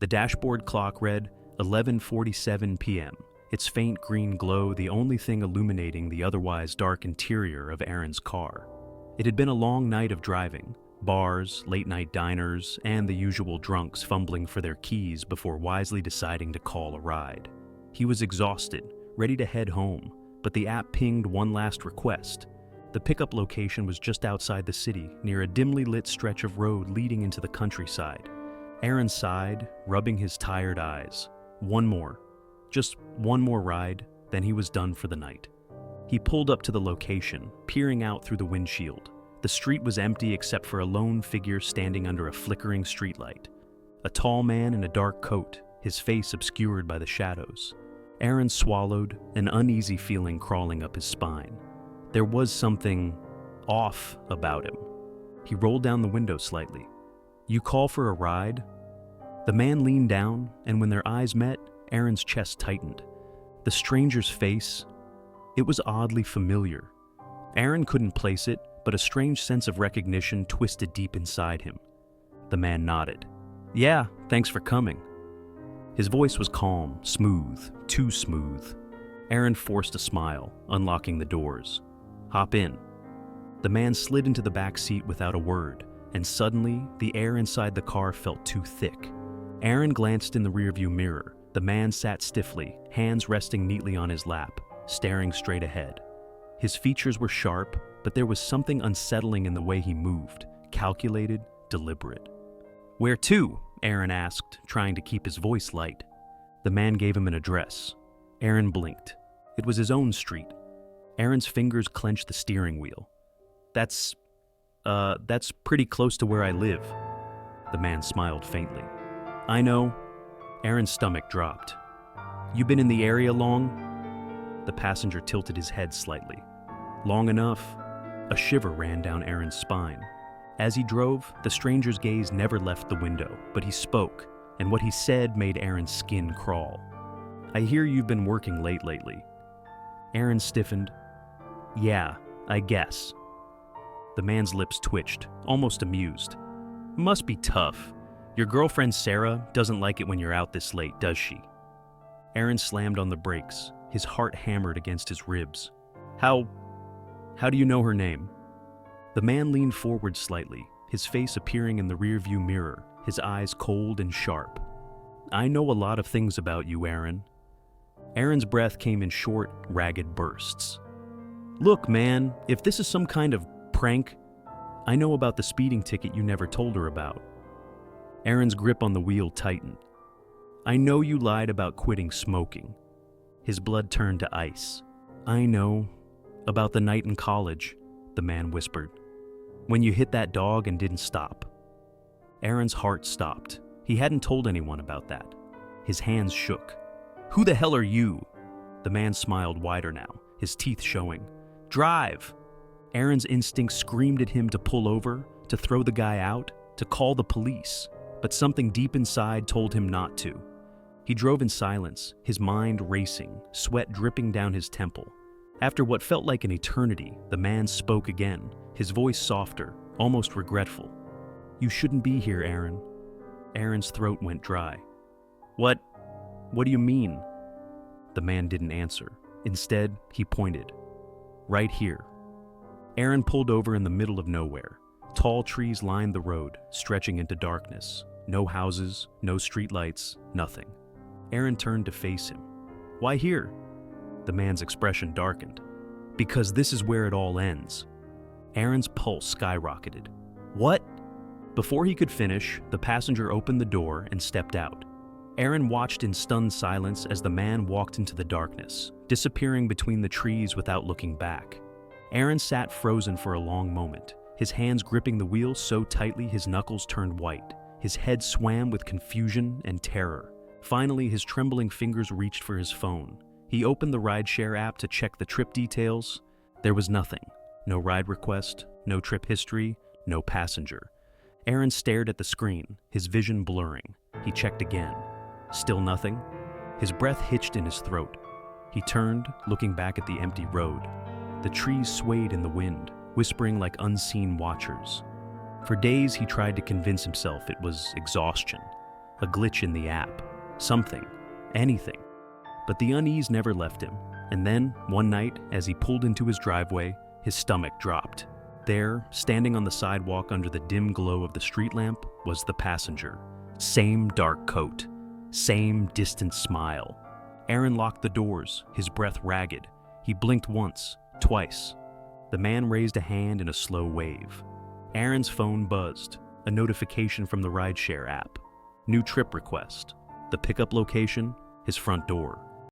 The dashboard clock read 11:47 p.m., its faint green glow the only thing illuminating the otherwise dark interior of Aaron's car. It had been a long night of driving, bars, late-night diners, and the usual drunks fumbling for their keys before wisely deciding to call a ride. He was exhausted, ready to head home, but the app pinged one last request. The pickup location was just outside the city, near a dimly lit stretch of road leading into the countryside. Aaron sighed, rubbing his tired eyes. One more. Just one more ride, then he was done for the night. He pulled up to the location, peering out through the windshield. The street was empty except for a lone figure standing under a flickering streetlight. A tall man in a dark coat, his face obscured by the shadows. Aaron swallowed, an uneasy feeling crawling up his spine. There was something off about him. He rolled down the window slightly. "You call for a ride?" The man leaned down, and when their eyes met, Aaron's chest tightened. The stranger's face, it was oddly familiar. Aaron couldn't place it, but a strange sense of recognition twisted deep inside him. The man nodded. "Yeah, thanks for coming." His voice was calm, smooth, too smooth. Aaron forced a smile, unlocking the doors. "Hop in." The man slid into the back seat without a word, and suddenly, the air inside the car felt too thick. Aaron glanced in the rearview mirror. The man sat stiffly, hands resting neatly on his lap, staring straight ahead. His features were sharp, but there was something unsettling in the way he moved, calculated, deliberate. "Where to?" Aaron asked, trying to keep his voice light. The man gave him an address. Aaron blinked. It was his own street. Aaron's fingers clenched the steering wheel. That's pretty close to where I live." The man smiled faintly. "I know." Aaron's stomach dropped. "You been in the area long?" The passenger tilted his head slightly. "Long enough." A shiver ran down Aaron's spine. As he drove, the stranger's gaze never left the window, but he spoke, and what he said made Aaron's skin crawl. "I hear you've been working late lately." Aaron stiffened. "Yeah, I guess." The man's lips twitched, almost amused. "Must be tough. Your girlfriend Sarah doesn't like it when you're out this late, does she?" Aaron slammed on the brakes, his heart hammered against his ribs. How do you know her name?" The man leaned forward slightly, his face appearing in the rearview mirror, his eyes cold and sharp. "I know a lot of things about you, Aaron." Aaron's breath came in short, ragged bursts. "Look, man, if this is some kind of prank, I know about the speeding ticket you never told her about." Aaron's grip on the wheel tightened. "I know you lied about quitting smoking." His blood turned to ice. "I know about the night in college," the man whispered. "When you hit that dog and didn't stop." Aaron's heart stopped. He hadn't told anyone about that. His hands shook. "Who the hell are you?" The man smiled wider now, his teeth showing. "Drive!" Aaron's instinct screamed at him to pull over, to throw the guy out, to call the police, but something deep inside told him not to. He drove in silence, his mind racing, sweat dripping down his temple. After what felt like an eternity, the man spoke again, his voice softer, almost regretful. "You shouldn't be here, Aaron." Aaron's throat went dry. What do you mean?" The man didn't answer. Instead, he pointed. "Right here." Aaron pulled over in the middle of nowhere. Tall trees lined the road, stretching into darkness. No houses, no streetlights, nothing. Aaron turned to face him. "Why here?" The man's expression darkened. "Because this is where it all ends." Aaron's pulse skyrocketed. "What?" Before he could finish, the passenger opened the door and stepped out. Aaron watched in stunned silence as the man walked into the darkness, disappearing between the trees without looking back. Aaron sat frozen for a long moment, his hands gripping the wheel so tightly his knuckles turned white. His head swam with confusion and terror. Finally, his trembling fingers reached for his phone. He opened the rideshare app to check the trip details. There was nothing. No ride request, no trip history, no passenger. Aaron stared at the screen, his vision blurring. He checked again. Still nothing. His breath hitched in his throat. He turned, looking back at the empty road. The trees swayed in the wind, whispering like unseen watchers. For days he tried to convince himself it was exhaustion. a glitch in the app, something, anything. But the unease never left him, and then, one night, as he pulled into his driveway, his stomach dropped. There, standing on the sidewalk under the dim glow of the street lamp, was the passenger. Same dark coat, same distant smile. Aaron locked the doors, his breath ragged. He blinked once, twice. The man raised a hand in a slow wave. Aaron's phone buzzed, a notification from the rideshare app. New trip request. The pickup location, his front door.